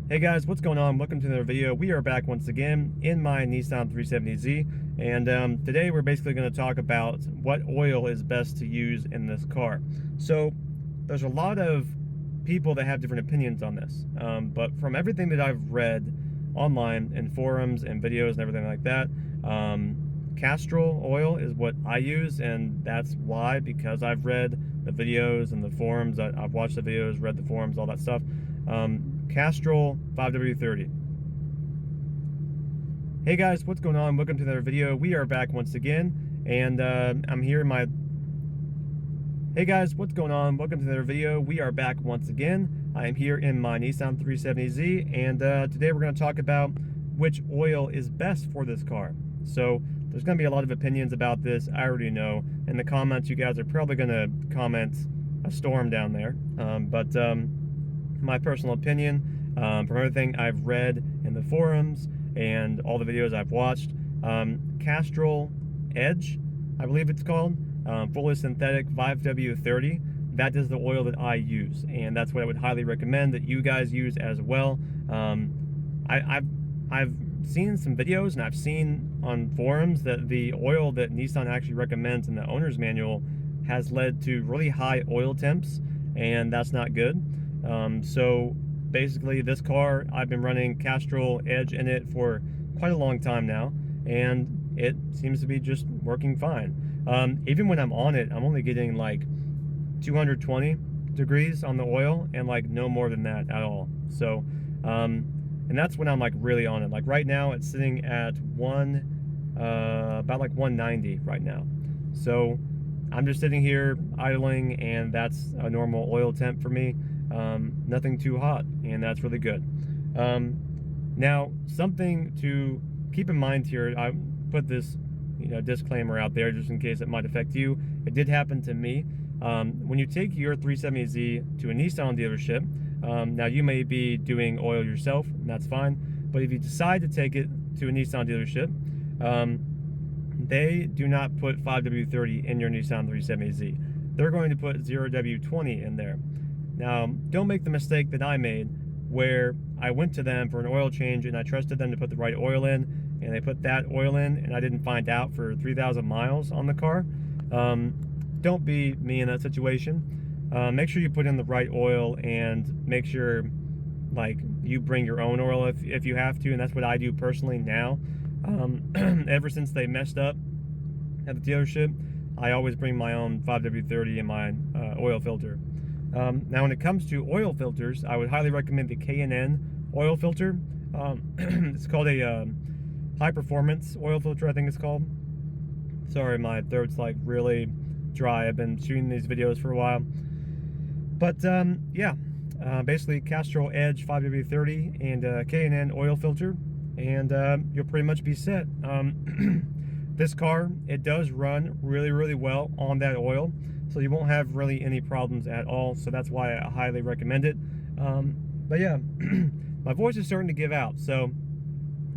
Hey guys, what's going on? Welcome to another video. We are back once again in my Nissan 370z, and today we're basically going to talk about what oil is best to use in this car. So there's a lot of people that have different opinions on this, but from everything that I've read online in forums and videos and everything like that, Castrol oil is what I use, and that's why, because I've read the videos and the forums, I've watched the videos, read the forums, all that stuff. Castrol 5W30. Hey guys, what's going on? Welcome to another video. We are back once again, and I'm here in my... Hey guys, what's going on? Welcome to another video. We are back once again. I am here in my Nissan 370z, and today we're going to talk about which oil is best for this car. So there's going to be a lot of opinions about this. I already know. In the comments, you guys are probably going to comment a storm down there, but my personal opinion, from everything I've read in the forums and all the videos I've watched, Castrol Edge, I believe it's called, fully synthetic 5W30, that is the oil that I use, and that's what I would highly recommend that you guys use as well. I've seen some videos, and I've seen on forums that the oil that Nissan actually recommends in the owner's manual has led to really high oil temps, and that's not good. So basically this car, I've been running Castrol Edge in it for quite a long time now, and it seems to be just working fine. Even when I'm on it, I'm only getting like 220 degrees on the oil, and like no more than that at all. So and that's when I'm like really on it. Like right now it's sitting at about like 190 right now. So I'm just sitting here idling, and that's a normal oil temp for me. Nothing too hot, and that's really good. Now, something to keep in mind here, I put this disclaimer out there just in case it might affect you. It did happen to me. When you take your 370Z to a Nissan dealership, now you may be doing oil yourself, and that's fine, but if you decide to take it to a Nissan dealership, they do not put 5W30 in your Nissan 370Z. They're going to put 0W20 in there. Now, don't make the mistake that I made, where I went to them for an oil change and I trusted them to put the right oil in, and they put that oil in, and I didn't find out for 3,000 miles on the car. Don't be me in that situation. Make sure you put in the right oil, and make sure like you bring your own oil if you have to, and that's what I do personally now. Ever since they messed up at the dealership, I always bring my own 5W30 in my oil filter. Now, when it comes to oil filters, I would highly recommend the K&N oil filter. It's called a high performance oil filter, I think it's called. Sorry, my throat's like really dry. I've been shooting these videos for a while. But yeah, basically Castrol Edge 5W30 and K&N oil filter, and you'll pretty much be set. This car, it does run really, really well on that oil, so you won't have really any problems at all. So that's why I highly recommend it. But yeah, my voice is starting to give out, so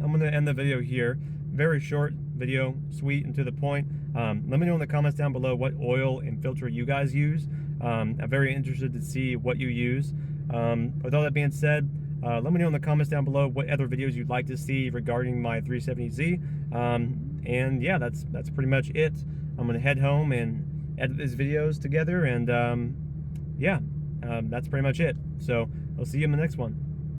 I'm going to end the video here. Very short video, sweet and to the point. Let me know in the comments down below what oil and filter you guys use. I'm very interested to see what you use. With all that being said, let me know in the comments down below what other videos you'd like to see regarding my 370Z. And yeah, that's pretty much it. I'm going to head home and edit these videos together, and yeah, that's pretty much it. So I'll see you in the next one.